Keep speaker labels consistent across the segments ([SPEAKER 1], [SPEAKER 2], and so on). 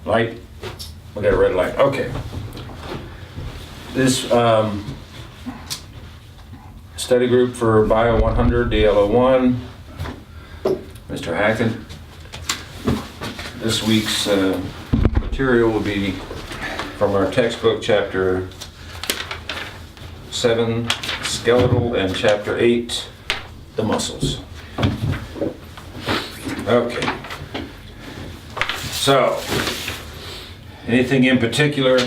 [SPEAKER 1] Light? We got a red light. Okay. This study group for Bio 100, DLO1, Mr. Hackett. This week's material will be from our textbook, Chapter 7, Skeletal, and Chapter 8, the muscles. Okay. So, anything in particular?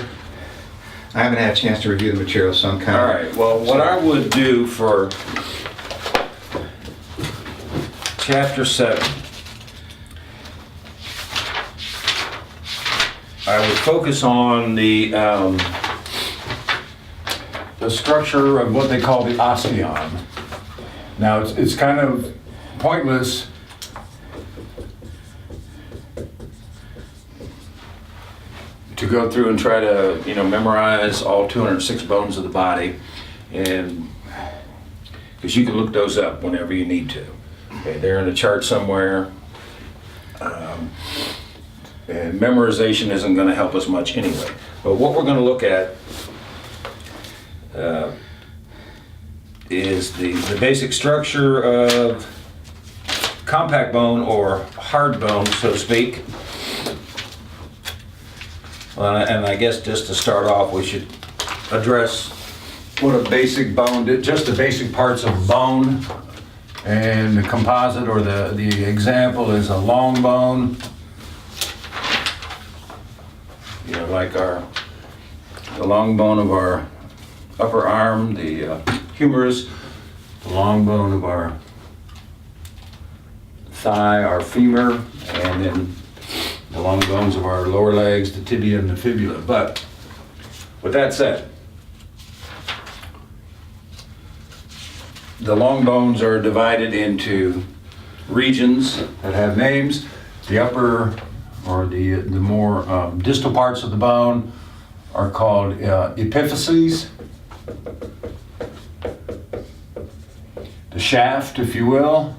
[SPEAKER 2] I haven't had a chance to review the material, so I'm kind of...
[SPEAKER 1] All right, well, what I would do for Chapter 7, I would focus on the structure of what they call the osteon. Now, it's kind of pointless to go through and try to, memorize all 206 bones of the body, and because you can look those up whenever you need to. Okay, they're in a chart somewhere, and memorization isn't going to help us much anyway. But what we're going to look at is the basic structure of compact bone, or hard bone, so to speak. And I guess just to start off, we should address what a basic bone, just the basic parts of bone. And the composite, or the example, is a long bone. Like the long bone of our upper arm, the humerus, the long bone of our thigh, our femur, and then the long bones of our lower legs, the tibia and the fibula. But with that said, the long bones are divided into regions that have names. The upper, or the more distal parts of the bone, are called epiphyses. The shaft, if you will,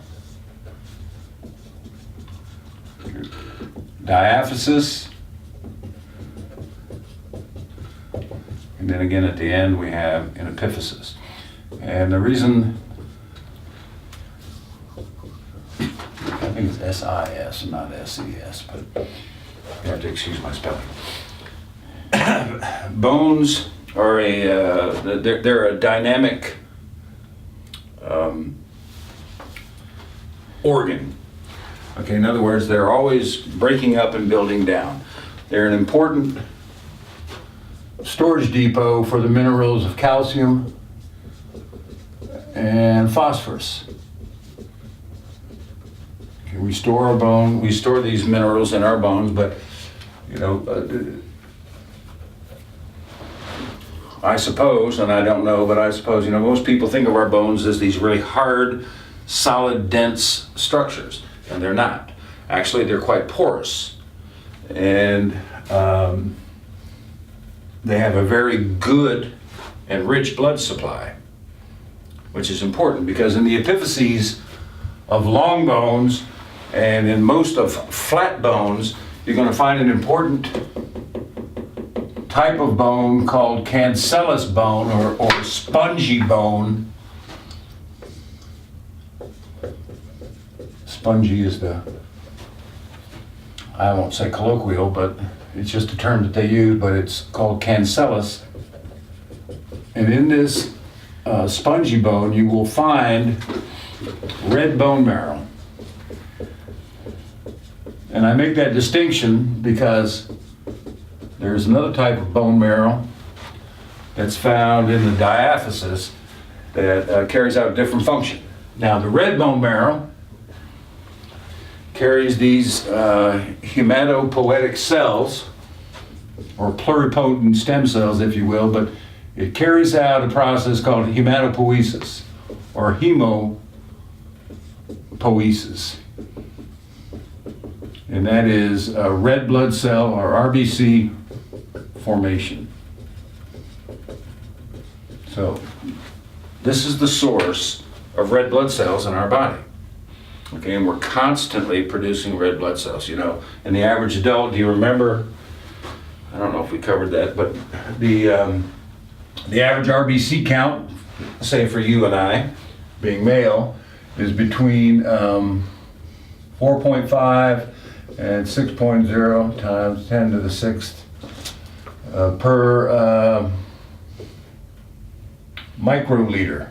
[SPEAKER 1] diaphysis, and then again at the end we have an epiphysis. And the reason, I think it's S-I-S, not S-E-S, but you have to excuse my spelling. Bones are they're a dynamic organ. Okay, in other words, they're always breaking up and building down. They're an important storage depot for the minerals of calcium and phosphorus. Okay, we store these minerals in our bones, but I suppose, and I don't know, but I suppose, most people think of our bones as these really hard, solid, dense structures. And they're not. Actually, they're quite porous. And they have a very good and rich blood supply, which is important because in the epiphyses of long bones and in most of flat bones, you're going to find an important type of bone called cancellous bone, or spongy bone. Spongy is I won't say colloquial, but it's just a term that they use, but it's called cancellous. And in this spongy bone, you will find red bone marrow. And I make that distinction because there's another type of bone marrow that's found in the diaphysis that carries out a different function. Now, the red bone marrow carries these hematopoietic cells, or pluripotent stem cells, if you will, but it carries out a process called hematopoiesis, or hemopoiesis. And that is a red blood cell, or RBC, formation. So, this is the source of red blood cells in our body. Okay, and we're constantly producing red blood cells. In the average adult, do you remember I don't know if we covered that, but the average RBC count, say for you and I, being male, is between 4.5 and 6.0 times 10 to the sixth per microliter.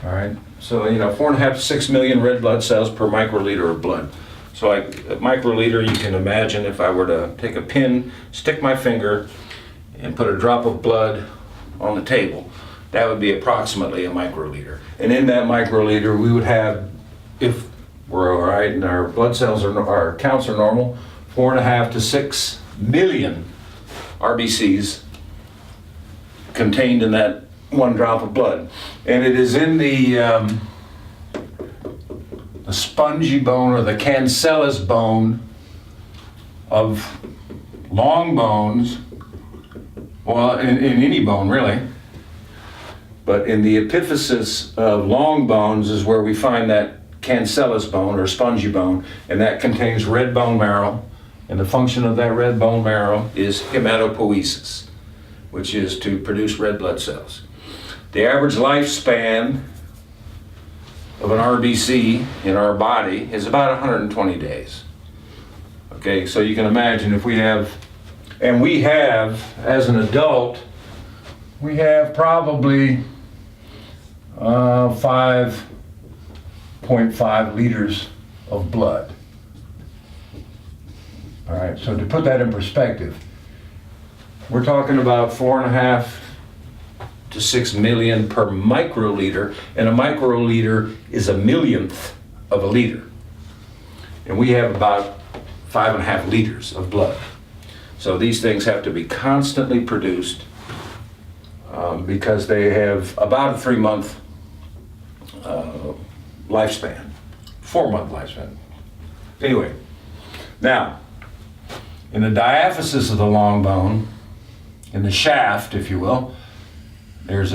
[SPEAKER 1] All right, so 4.5 to 6 million red blood cells per microliter of blood. So a microliter, you can imagine if I were to take a pin, stick my finger, and put a drop of blood on the table, that would be approximately a microliter. And in that microliter, we would have, if we're all right and our blood cells our counts are normal, 4.5 to 6 million RBCs contained in that one drop of blood. And it is in the spongy bone or the cancellous bone of long bones, well, in any bone really, but in the epiphysis of long bones is where we find that cancellous bone or spongy bone, and that contains red bone marrow, and the function of that red bone marrow is hematopoiesis, which is to produce red blood cells. The average lifespan of an RBC in our body is about 120 days. Okay, so you can imagine if we have, as an adult, we have probably 5.5 liters of blood. All right, so to put that in perspective, we're talking about 4.5 to 6 million per microliter, and a microliter is a millionth of a liter. And we have about 5.5 liters of blood. So these things have to be constantly produced because they have about a 3-month lifespan, 4-month lifespan. Anyway, now, in the diaphysis of the long bone, in the shaft, if you will, there's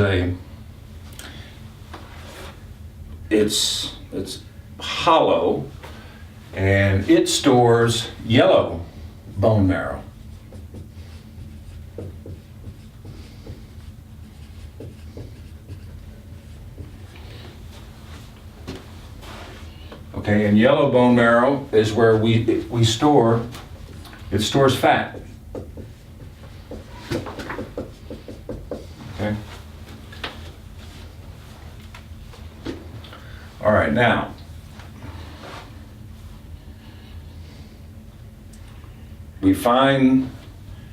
[SPEAKER 1] it's hollow, and it stores yellow bone marrow. Okay, and yellow bone marrow is where it stores fat. Okay. All right, now, we find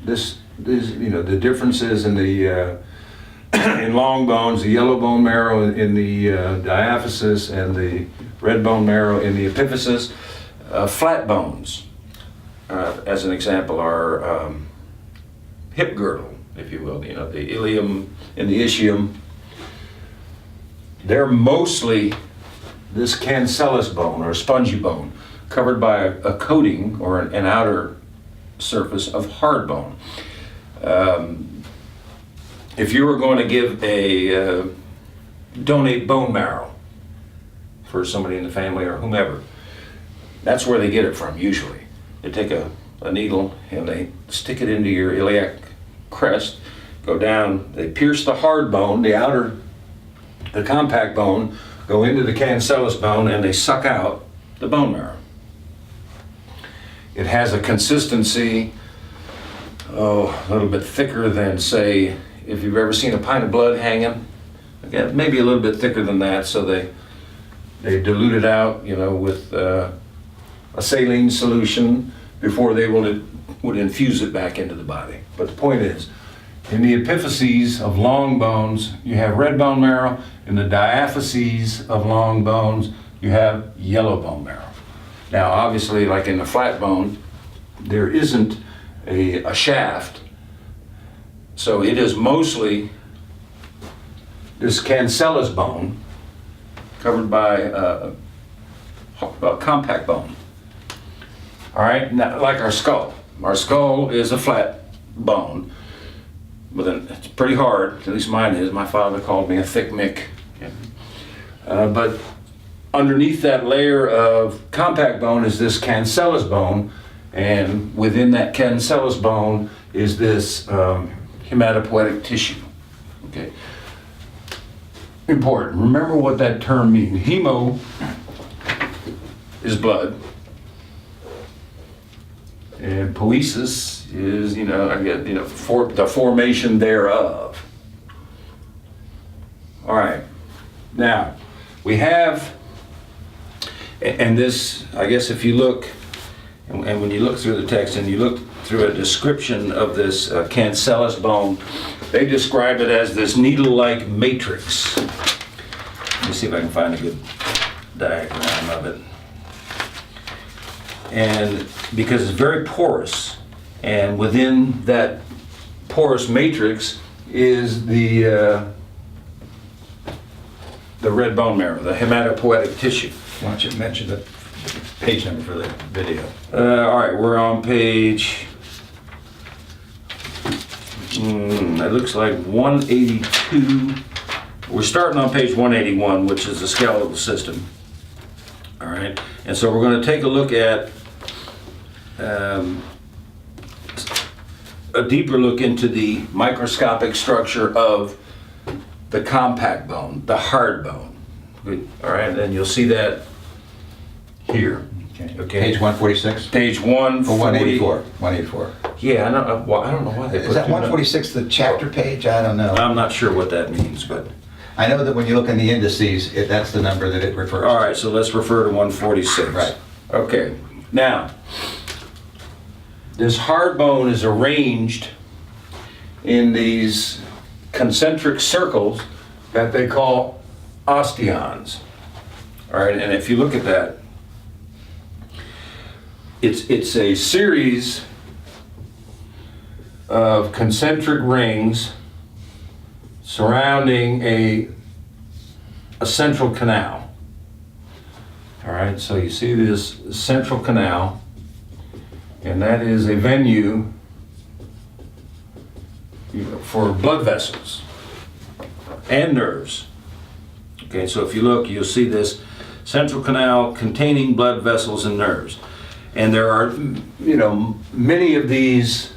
[SPEAKER 1] the differences in the in long bones, the yellow bone marrow in the diaphysis and the red bone marrow in the epiphysis. Flat bones, as an example, are hip girdle, if you will, the ilium and the ischium. They're mostly this cancellous bone or spongy bone covered by a coating or an outer surface of hard bone. If you were going to give donate bone marrow for somebody in the family or whomever, that's where they get it from usually. They take a needle and they stick it into your iliac crest, go down, they pierce the hard bone, the compact bone, go into the cancellous bone, and they suck out the bone marrow. It has a consistency, a little bit thicker than, say, if you've ever seen a pint of blood hanging, again, maybe a little bit thicker than that, so they dilute it out, with a saline solution before they would infuse it back into the body. But the point is, in the epiphyses of long bones, you have red bone marrow. In the diaphyses of long bones, you have yellow bone marrow. Now, obviously, like in the flat bone, there isn't a shaft, so it is mostly this cancellous bone covered by a compact bone. All right, now, like our skull. Our skull is a flat bone, but then it's pretty hard, at least mine is. My father called me a thick Mick. But underneath that layer of compact bone is this cancellous bone, And within that cancellous bone is this hematopoietic tissue. Okay. Important. Remember what that term means. Hemo is blood. And poiesis is, the formation thereof. All right. Now, we have, and this, I guess if you look, and when you look through the text and you look through a description of this cancellous bone, they describe it as this needle-like matrix. Let me see if I can find a good diagram of it. And because it's very porous, and within that porous matrix is the red bone marrow, the hematopoietic tissue.
[SPEAKER 2] Why don't you mention the page number for the video?
[SPEAKER 1] All right, we're on page, it looks like 182. We're starting on page 181, which is the skeletal system. All right, and so we're going to take a look at a deeper look into the microscopic structure of the compact bone, the hard bone. Good. All right, and you'll see that here.
[SPEAKER 2] Okay. Page 146?
[SPEAKER 1] Page 184.
[SPEAKER 2] 184.
[SPEAKER 1] Yeah, I don't know why they put
[SPEAKER 2] Is that
[SPEAKER 1] two
[SPEAKER 2] 146 the chapter page? I don't know.
[SPEAKER 1] I'm not sure what that means, but.
[SPEAKER 2] I know that when you look in the indices, that's the number that it refers to.
[SPEAKER 1] All right, so let's refer to 146.
[SPEAKER 2] Right.
[SPEAKER 1] Okay. Now, this hard bone is arranged in these concentric circles that they call osteons. All right, and if you look at that, it's a series of concentric rings surrounding a central canal. All right, so you see this central canal, and that is a venue for blood vessels and nerves. Okay, so if you look, you'll see this central canal containing blood vessels and nerves. And there are, many of these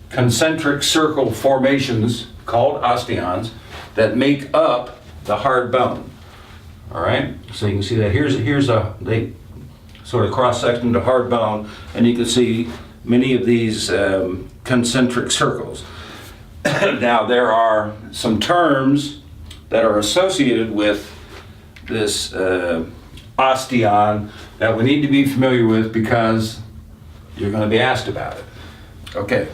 [SPEAKER 1] concentric circle formations called osteons that make up the hard bone. All right, so you can see that they sort of cross section of hard bone, and you can see many of these concentric circles. Now there are some terms that are associated with this osteon that we need to be familiar with because you're going to be asked about it. Okay.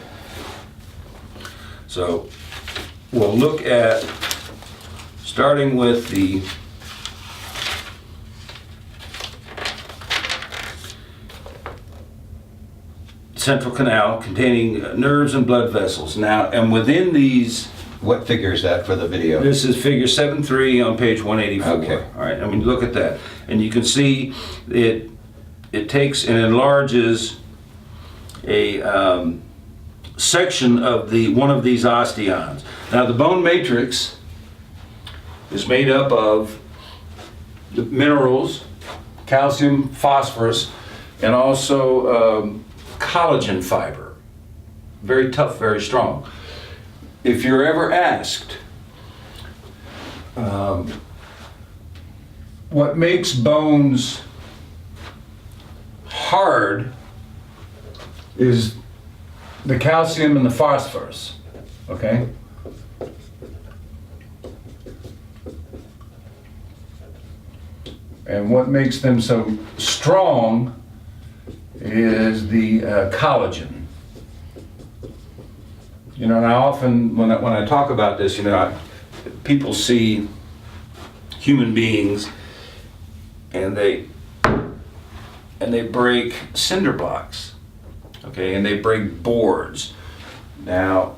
[SPEAKER 1] So we'll look at, starting with the central canal containing nerves and blood vessels. Now, and within these,
[SPEAKER 2] what figure is that for the video?
[SPEAKER 1] this is figure 7.3 on page 184.
[SPEAKER 2] Okay.
[SPEAKER 1] All right, I mean, look at that. And you can see it takes and enlarges a section of one of these osteons. Now, the bone matrix is made up of the minerals, calcium, phosphorus, and also collagen fiber. Very tough, very strong. If you're ever asked what makes bones hard is the calcium and the phosphorus, okay? And what makes them so strong is the collagen. And I often, when I talk about this, people see human beings and they break cinder blocks, okay, and they break boards. Now,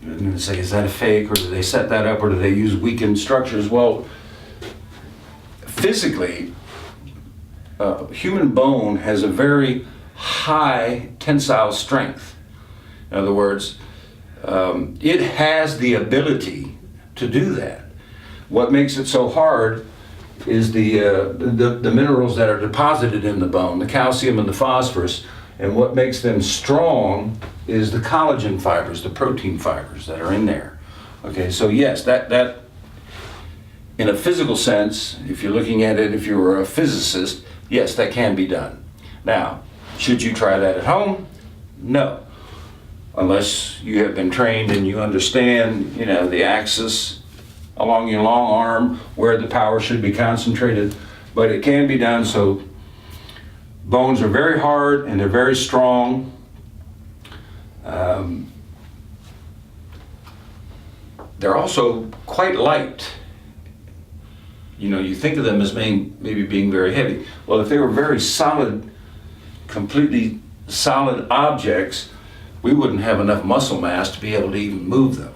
[SPEAKER 1] you're going to say, is that a fake, or do they set that up, or do they use weakened structures? Well, physically, human bone has a very high tensile strength. In other words, it has the ability to do that. What makes it so hard is the minerals that are deposited in the bone, the calcium and the phosphorus. And what makes them strong is the collagen fibers, the protein fibers that are in there. Okay, so yes, that in a physical sense, if you're looking at it, if you were a physicist, yes, that can be done. Now, should you try that at home? No. Unless you have been trained and you understand, the axis along your long arm where the power should be concentrated. But it can be done. So bones are very hard and they're very strong. They're also quite light. You think of them as maybe being very heavy. Well, if they were very solid, completely solid objects, we wouldn't have enough muscle mass to be able to even move them.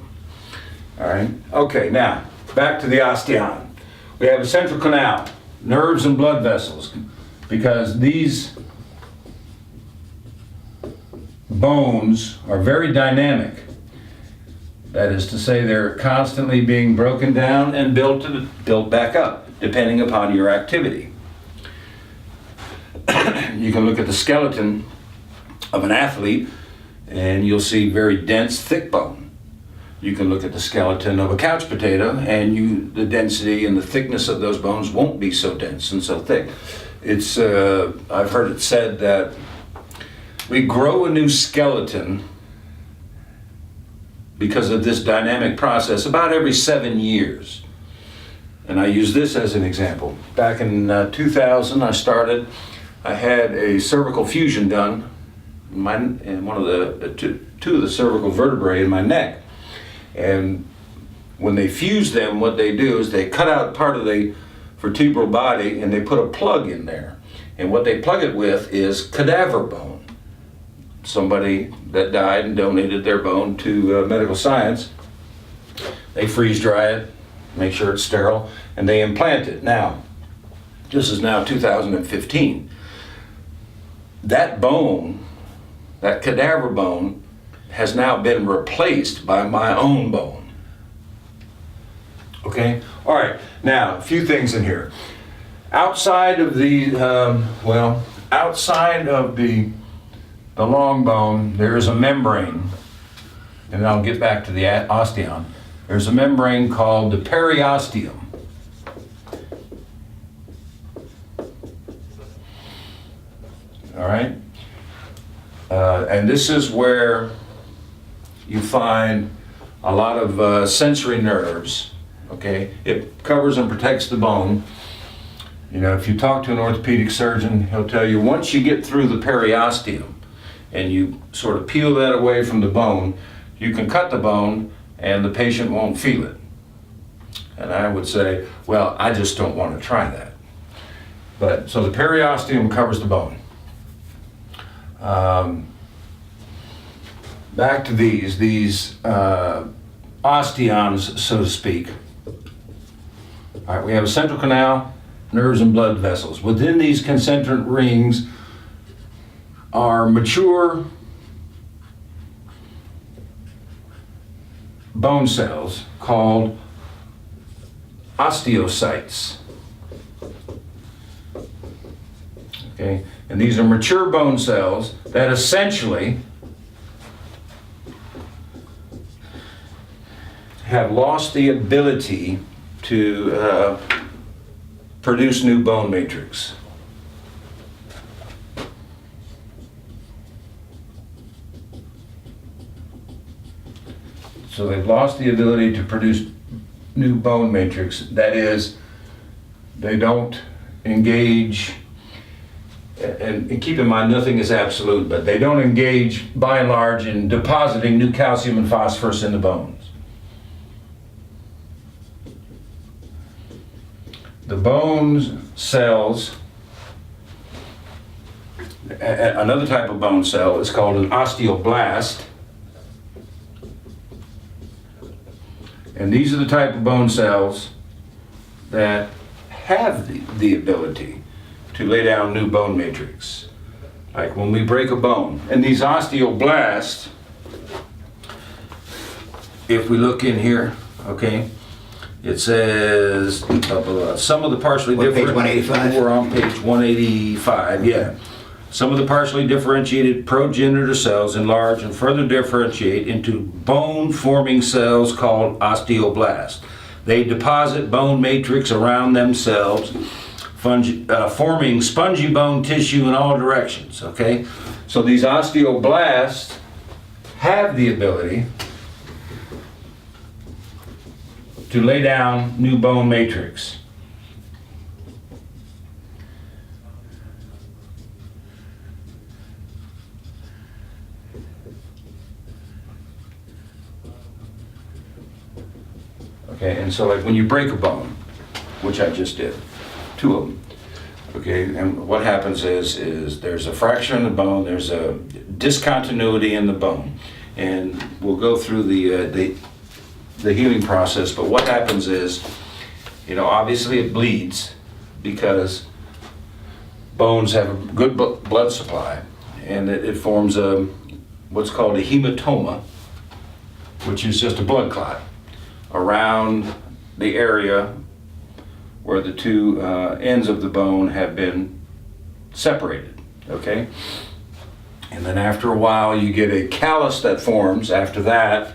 [SPEAKER 1] All right? Okay, now, back to the osteon. We have a central canal, nerves and blood vessels, because these bones are very dynamic. That is to say, they're constantly being broken down and built back up, depending upon your activity. You can look at the skeleton of an athlete and you'll see very dense, thick bone. You can look at the skeleton of a couch potato and the density and the thickness of those bones won't be so dense and so thick. I've heard it said that we grow a new skeleton because of this dynamic process about every 7 years. And I use this as an example. Back in 2000, I had a cervical fusion done in one of the two of the cervical vertebrae in my neck. And when they fuse them, what they do is they cut out part of the vertebral body and they put a plug in there. And what they plug it with is cadaver bone. Somebody that died and donated their bone to medical science. They freeze dry it, make sure it's sterile, and they implant it. Now, this is now 2015. That bone, that cadaver bone, has now been replaced by my own bone. Okay? All right, now, a few things in here. Outside of the long bone, there is a membrane, and I'll get back to the osteon. There's a membrane called the periosteum. All right? And this is where you find a lot of sensory nerves, okay? It covers and protects the bone. If you talk to an orthopedic surgeon, he'll tell you once you get through the periosteum and you sort of peel that away from the bone, you can cut the bone and the patient won't feel it. And I would say, well, I just don't want to try that. So the periosteum covers the bone. Back to these osteons, so to speak. All right, we have a central canal, nerves and blood vessels. Within these concentric rings are mature bone cells called osteocytes. Okay, and these are mature bone cells that essentially have lost the ability to produce new bone matrix. So they've lost the ability to produce new bone matrix. That is, they don't engage, and keep in mind nothing is absolute, but they don't engage by and large in depositing new calcium and phosphorus in the bones. The bone cells, another type of bone cell is called an osteoblast. And these are the type of bone cells that have the ability to lay down new bone matrix. Like when we break a bone. And these osteoblasts, if we look in here, okay, It says, some of the partially
[SPEAKER 2] What, page
[SPEAKER 1] different.
[SPEAKER 2] 185?
[SPEAKER 1] We're on page 185, yeah. Some of the partially differentiated progenitor cells enlarge and further differentiate into bone-forming cells called osteoblasts. They deposit bone matrix around themselves, forming spongy bone tissue in all directions, okay? So these osteoblasts have the ability to lay down new bone matrix. Okay, and so like when you break a bone, which I just did, 2 of them, okay, and what happens is there's a fracture in the bone, there's a discontinuity in the bone, and we'll go through the healing process, but what happens is, obviously it bleeds because bones have a good blood supply, and it forms what's called a hematoma, which is just a blood clot around the area where the 2 ends of the bone have been separated, okay? And then after a while you get a callus that forms after that,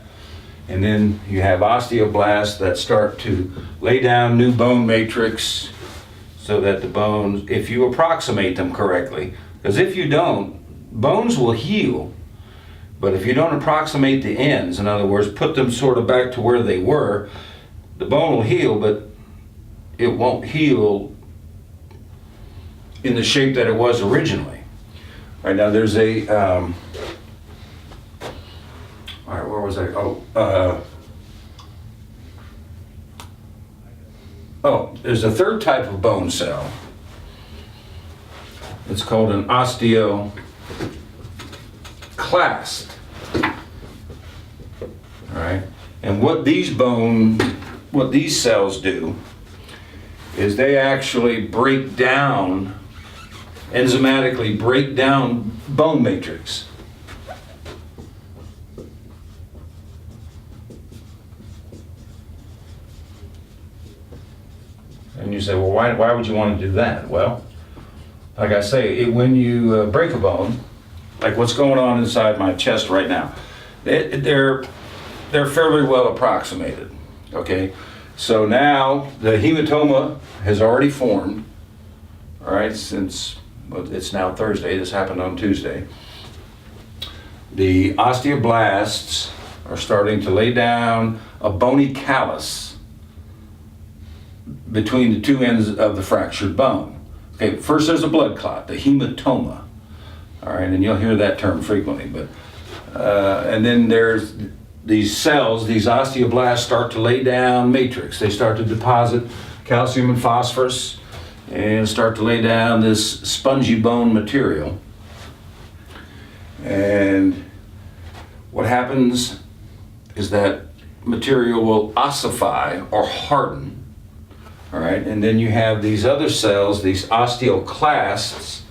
[SPEAKER 1] and then you have osteoblasts that start to lay down new bone matrix so that the bones, if you approximate them correctly, because if you don't, bones will heal, but if you don't approximate the ends, in other words, put them sort of back to where they were, the bone will heal, but it won't heal in the shape that it was originally. All right, now there's a, all right, where was I? There's a third type of bone cell. It's called an osteoclast. All right, and what these cells do is they actually enzymatically break down bone matrix. And you say, well, why would you want to do that? Well, like I say, when you break a bone, like what's going on inside my chest right now, they're fairly well approximated, okay? So now the hematoma has already formed, all right, since it's now Thursday, this happened on Tuesday. The osteoblasts are starting to lay down a bony callus between the 2 ends of the fractured bone. Okay, first there's a blood clot, the hematoma, all right, and you'll hear that term frequently, but, and then there's these cells, these osteoblasts start to lay down matrix. They start to deposit calcium and phosphorus and start to lay down this spongy bone material. And what happens is that material will ossify or harden. All right, and then you have these other cells, these osteoclasts,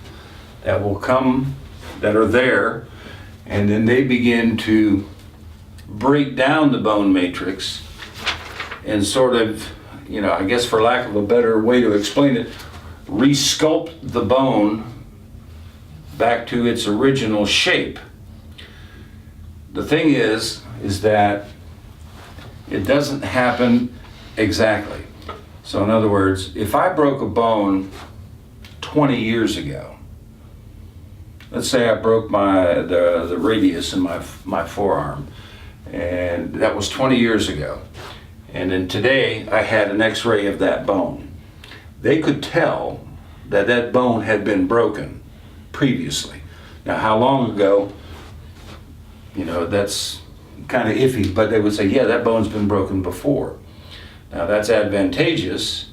[SPEAKER 1] that will come, that are there, and then they begin to break down the bone matrix and sort of, I guess for lack of a better way to explain it, resculpt the bone back to its original shape. The thing is that it doesn't happen exactly. So in other words, if I broke a bone 20 years ago, let's say I broke the radius in my forearm, and that was 20 years ago, and then today I had an x-ray of that bone. They could tell that that bone had been broken previously. Now how long ago, that's kind of iffy, but they would say, yeah, that bone's been broken before. Now that's advantageous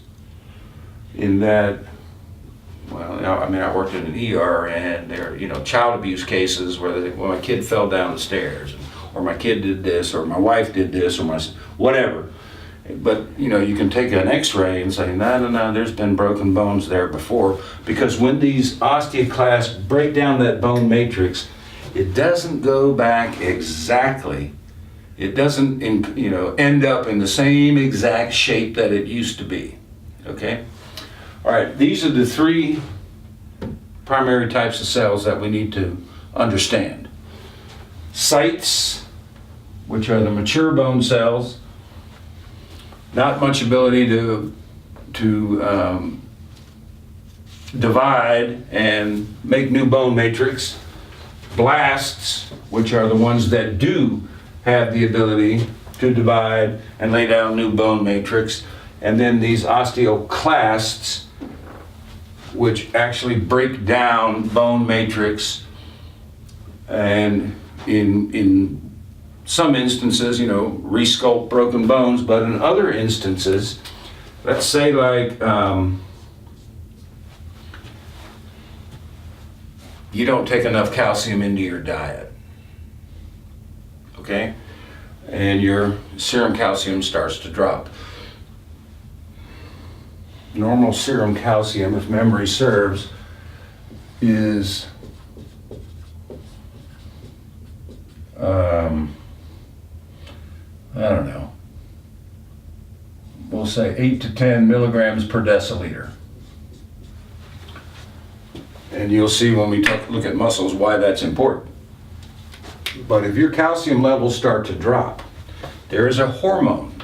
[SPEAKER 1] in that, well, I worked in an ER, and there are, child abuse cases where my kid fell down the stairs, or my kid did this, or my wife did this, or whatever. But, you can take an x-ray and say, no, there's been broken bones there before, because when these osteoclasts break down that bone matrix, it doesn't go back exactly it doesn't end up in the same exact shape that it used to be. Okay? All right, these are the three primary types of cells that we need to understand. Cytes, which are the mature bone cells, not much ability to divide and make new bone matrix. Blasts, which are the ones that do have the ability to divide and lay down new bone matrix. And then these osteoclasts, which actually break down bone matrix, and in some instances, resculpt broken bones, but in other instances, let's say like you don't take enough calcium into your diet, okay? And your serum calcium starts to drop. Normal serum calcium, if memory serves, is I don't know, we'll say 8 to 10 milligrams per deciliter. And you'll see when we look at muscles why that's important. But if your calcium levels start to drop, there is a hormone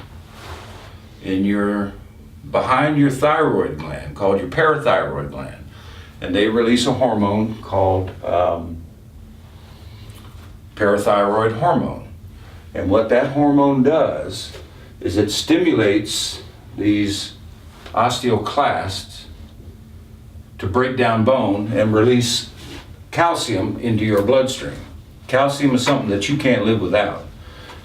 [SPEAKER 1] behind your thyroid gland called your parathyroid gland. And they release a hormone called parathyroid hormone. And what that hormone does is it stimulates these osteoclasts to break down bone and release calcium into your bloodstream. Calcium is something that you can't live without.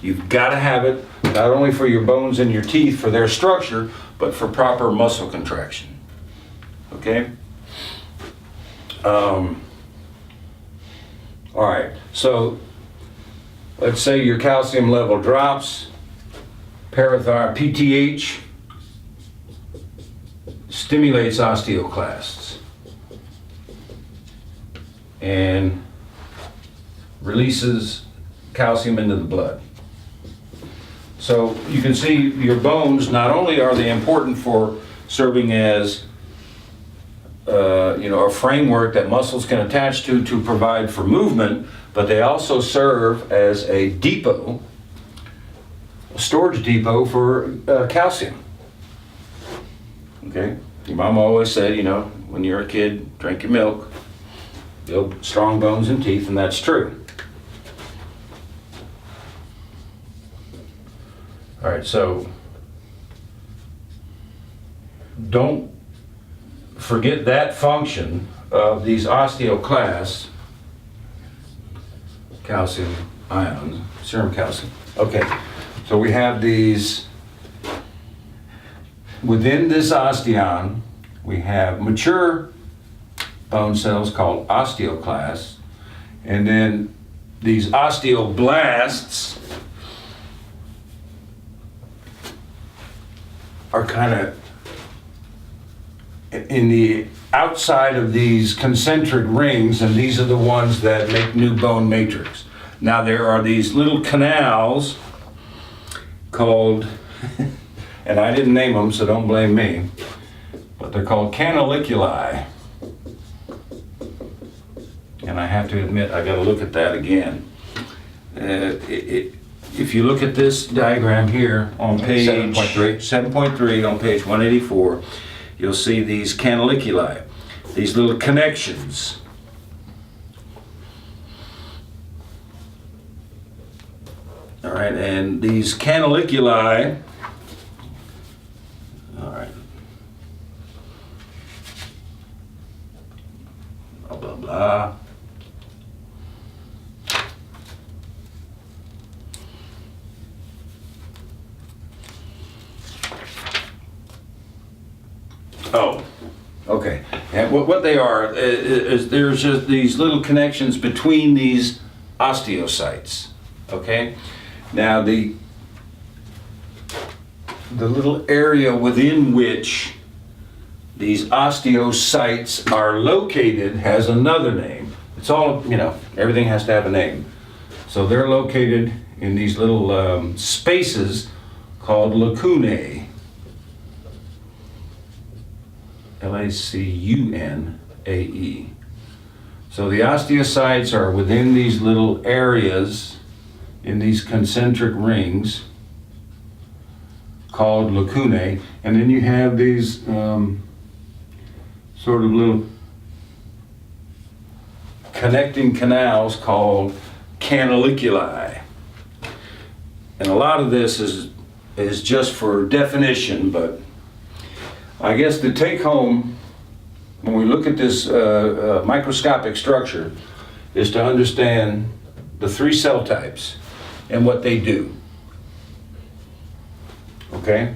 [SPEAKER 1] You've got to have it not only for your bones and your teeth, for their structure, but for proper muscle contraction. Okay? All right, so let's say your calcium level drops, PTH stimulates osteoclasts and releases calcium into the blood. So you can see your bones, not only are they important for serving as a framework that muscles can attach to provide for movement, but they also serve as a depot, a storage depot for calcium. Okay? Your mom always said, when you're a kid, drink your milk, build strong bones and teeth, and that's true. All right, so don't forget that function of these osteoclasts, calcium ions, serum calcium. Okay, so we have these, within this osteon, we have mature bone cells called osteoclasts, and then these osteoblasts are kind of in the outside of these concentric rings, and these are the ones that make new bone matrix. Now there are these little canals called, and I didn't name them, so don't blame me, but they're called canaliculi. And I have to admit, I gotta look at that again. If you look at this diagram here on page 7.3 on page 184, you'll see these canaliculi, these little connections. All right, and these canaliculi, all right, blah, blah, blah. Oh, okay. And what they are is there's just these little connections between these osteocytes. Okay. Now the little area within which these osteocytes are located has another name. It's all, everything has to have a name. So they're located in these little spaces called lacunae. Lacunae. So the osteocytes are within these little areas in these concentric rings called lacunae, and then you have these sort of little connecting canals called canaliculi. And a lot of this is just for definition, but I guess the take home when we look at this microscopic structure is to understand the 3 cell types and what they do. Okay?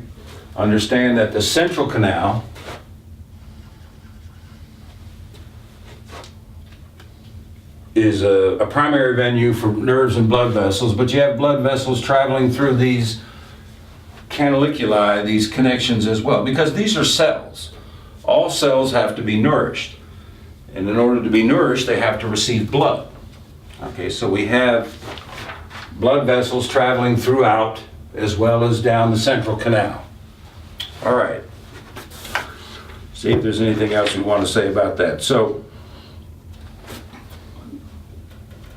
[SPEAKER 1] Understand that the central canal is a primary venue for nerves and blood vessels, but you have blood vessels traveling through these canaliculi, these connections as well, because these are cells. All cells have to be nourished, and in order to be nourished, they have to receive blood. Okay, so we have blood vessels traveling throughout as well as down the central canal. All right. See if there's anything else we want to say about that. So,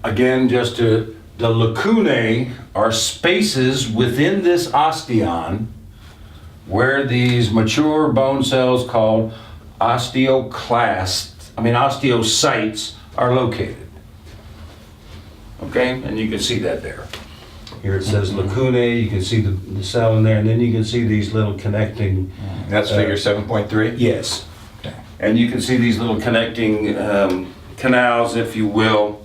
[SPEAKER 1] again, the lacunae are spaces within this osteon where these mature bone cells called osteocytes are located. Okay, and you can see that there. Here it says lacunae, you can see the cell in there, and then you can see these little connecting...
[SPEAKER 2] That's figure 7.3?
[SPEAKER 1] Yes.
[SPEAKER 2] Okay.
[SPEAKER 1] And you can see these little connecting canals, if you will,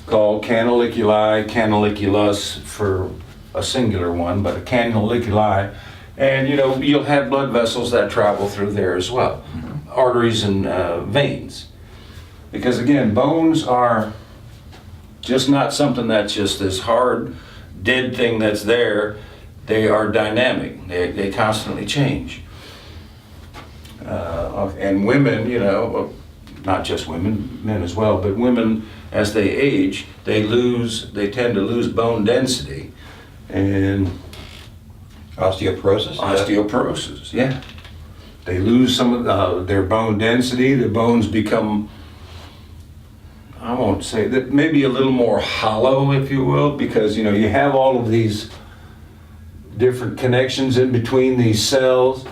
[SPEAKER 1] called canaliculi, canaliculus for a singular one, but a canaliculi. And you'll have blood vessels that travel through there as well, arteries and veins. Because again, bones are just not something that's just this hard, dead thing that's there. They are dynamic. They constantly change. And women, not just women, men as well, but women, as they age, they tend to lose bone density and
[SPEAKER 2] Osteoporosis?
[SPEAKER 1] osteoporosis, yeah. They lose some of their bone density. The bones become, I won't say that, maybe a little more hollow, if you will, because you have all of these different connections in between these cells,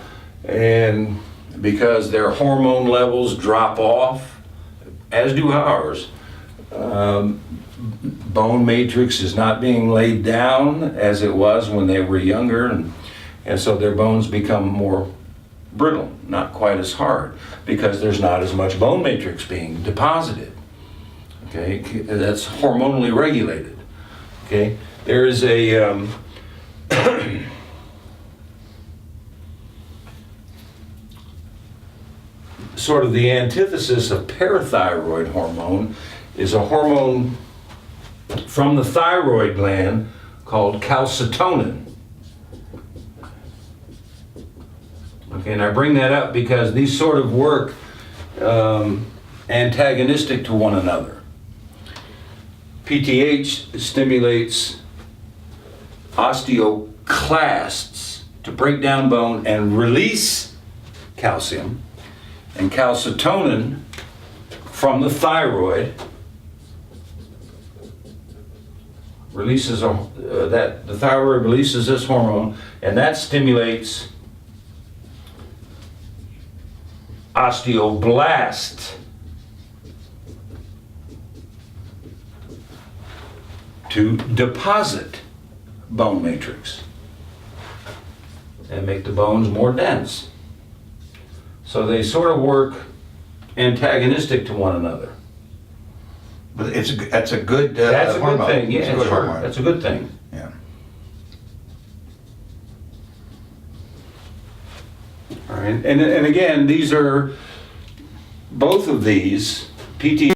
[SPEAKER 1] and because their hormone levels drop off, as do ours, bone matrix is not being laid down as it was when they were younger, and so their bones become more brittle, not quite as hard, because there's not as much bone matrix being deposited. Okay, that's hormonally regulated. Okay, there is a sort of the antithesis of parathyroid hormone is a hormone from the thyroid gland called calcitonin. Okay, and I bring that up because these sort of work antagonistic to one another. PTH stimulates osteoclasts to break down bone and release calcium, and calcitonin from the thyroid releases the thyroid releases this hormone, and that stimulates osteoblast to deposit bone matrix and make the bones more dense. So they sort of work antagonistic to one another.
[SPEAKER 2] But that's a good
[SPEAKER 1] That's a
[SPEAKER 2] hormone.
[SPEAKER 1] good thing, yeah,
[SPEAKER 2] It's a good
[SPEAKER 1] sure.
[SPEAKER 2] hormone.
[SPEAKER 1] That's a good thing.
[SPEAKER 2] Yeah.
[SPEAKER 1] All right, and again, these are, both of these, PT